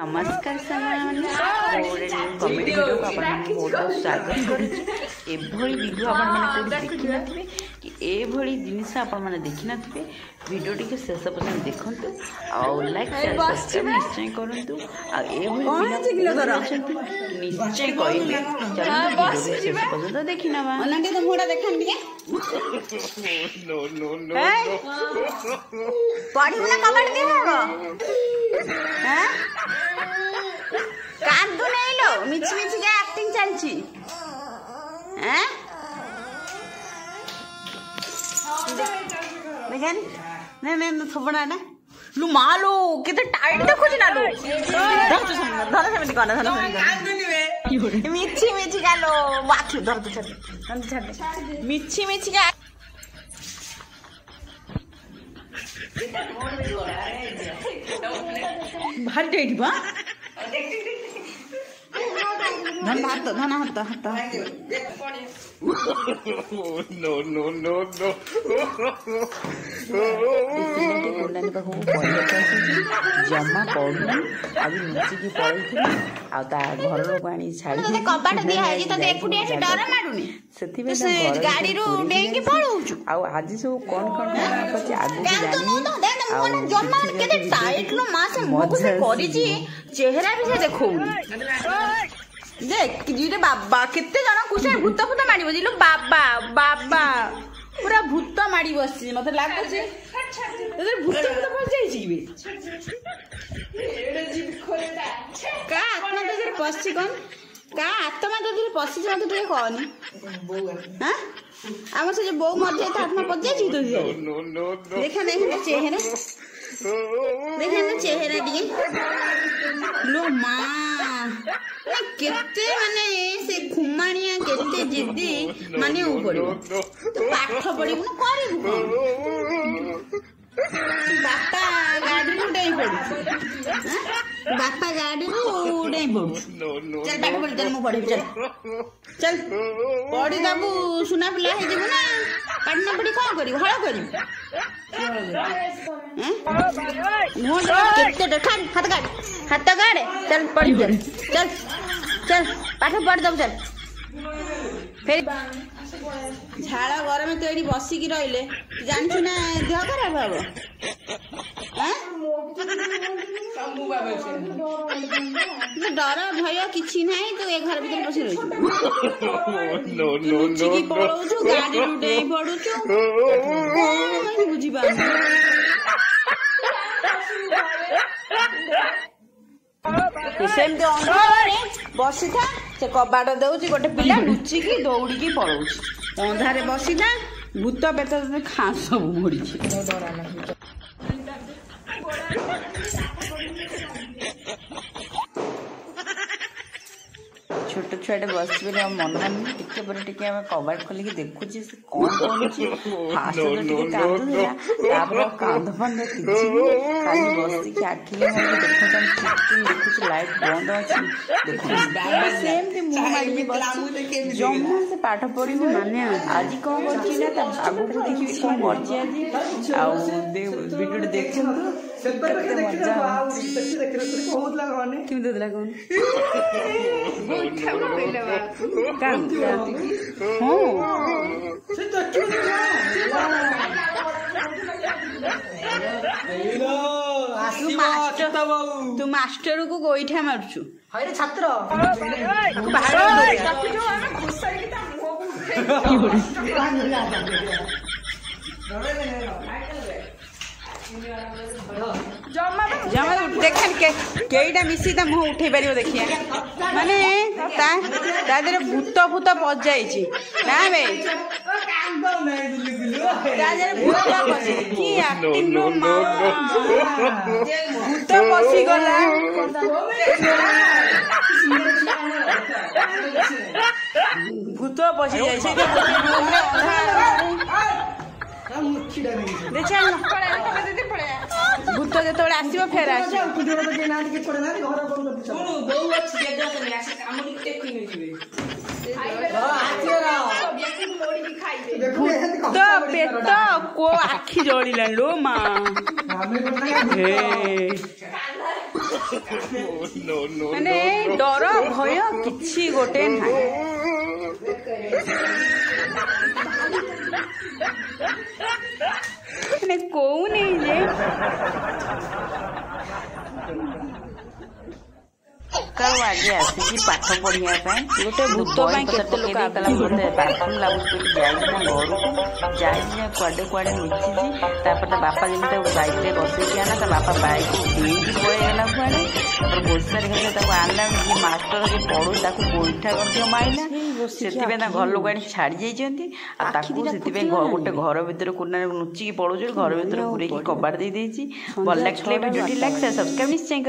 नमस्कार comedy video को आपको बहुत स्वागत करुच्ची। एभली वीडियो आप देखी नथिबे कि एभली जिनिस आप देखी नथिबे। वीडियो टी शेष पर्यंत देखंतु और लाइक शेयर सब्सक्राइब निश्चय करंतु। आ एभली निश्चय कइबे चलो वीडियो शेष पर्यंत देखि नबा। अनंती तो मोड़ा देखान दिए नो नो नो पढ़ी ना कमेंट दे हैं कांदू नहीं लो मिछ मिछ के एक्टिंग चलची हैं देखन नहीं नहीं थोबड़ा ना लु मालो किते टाइट देखो ना लो धर तो धर से कौन धर कांदू नहीं मिछि मिछि का लो वाथ धर तो छड़ मिछि मिछि का भारी डेट बा धन हाथ नो नो नो नो जमा पड़ना अभी लुचिकी पड़े घर लोग आनी छाड़ी कबाट दिया है तो एकुटिया से डर माडुनी से गाड़ी रो डेंगी पळौछु आज सब कौन कौन पछे आगु जानी जमा केते टाइट लो मास मुख से करिजी चेहरा भी से देखौनी देख जीरे बाबा केते जणा कुसे भूत भूत माडी बजिलो बाबा बाबा पूरा भूत माडी बसि मते लागो जे एदर भूत भूत बस जाई जीबे एडे जीव खोलता का आत्मा तो जरे पसी कोन का आत्मा तो जरे पसी मते तो कहनी हां हमर से जे बो मर जाय त आत्मा पस जाई तो नो नो देखा नहीं चेहरा देखा ना चेहरा दिए लो मां केते माने से खुमाणिया केते जिद्दी माने ऊपर तो पाठ पढिबु न करिबु बापा गाड़ी रो डेई पडु बापा गाड़ी रो डेई पडु चल पाठ पढ चल मु पढिबु चल पढि दाबु सुना पिला हे जेबु ना पाठ न पढि का करिबु हळ करिबु केते देखान हाथ गाड़ चल पढ़ी चल चल चल पाठ पढ़ दब चल फिर झाड़ा गरम तो ये बसिकी रहिले जानछु ना देह खराब हम डर भय किछि नाही तो ए घर भीतर बसी रही नो नो नो पळौछु गाड़ी रुडे पडुछु कोन बुझी बा सेमती अंधारे बसी था से कबाट दउची गोटे पिला लुचिकी दौड़िकी पळौची अंधारे बसी था भूत पेत खा सब मोड़ी छोट छुआटे बस मन मन टिके पर टिके कबाट खोलिक देखुची कौन कौन फास्ट कांध बंद खाली बसिक आखि देखुच लाइट बंद अच्छी जमा से पाठ पढ़ी माने आज कौन कर आगु देखिए कौन मर्जी आज वीडियो देख मजा केमी लगा तू मास्टर को गोईठा मारछु छात्र जमा देखन केईटा मिसी ता मुह उठे पारियो देखिया माने ता देरे भूत भूत पस जाईची ना बे ता देरे भूत पसी की एक्टिंग नो मा भूत पसी गला भूत पसी जाई से भूत जो आसो फेर भूत पेट को आखि जलिला लो माँ ମାନେ ଡର ଭୟ କିଛି ଗୋଟେ ନାହିଁ। ମାନେ କହୁନି ଯେ ସକାଳୁ ଆଜି ଆସିଛି ପାଠ ପଢିବା ପାଇଁ। ଗୋଟେ ଭୂତ ପାଇଁ କେତେ ଲୋକ ଆଗଲା ମତେ ବାଥରୁମ ଲାଗୁଛି ବୋଲି ଯାଇଛି ନା ଘରକୁ ଯାଇଛି ନା କୁଆଡେ କୁଆଡେ ଲୁଚିଛି। ତାପରେ ତା ବାପା ଯେମିତି ତାକୁ ବାଇକରେ ବସେଇକି ଆଣିଲା ତା ବାପା ବାଇକ ଦେଇକି ପଳେଇଗଲା କୁଆଡେ। ତାପରେ ବସାରେ ଗଲେ ତାକୁ ଆଣିଲା ଯିଏ ମାଷ୍ଟର ଯିଏ ପଢୁ ତାକୁ ଗୋଇଠା କରିଦିଅ ମାଇଲା। ସେଥିପାଇଁ ତା ଘର ଲୋକ ଆଣି ଛାଡି ଯାଇଛନ୍ତି। ଆଉ ତାକୁ ସେଥିପାଇଁ ଗୋଟେ ଘର ଭିତରେ କୋନାରେ ଲୁଚିକି ପଳଉଛି। ଘର ଭିତରେ ପୁରେଇକି କବାଟ ଦେଇ ଦେଇଛି। ଭଲ ଲାଗିଥିଲେ ଭିଡ଼ିଓଟି ଲାଇକ୍ ସବସ୍କ୍ରାଇବ ନିଶ୍ଚୟ।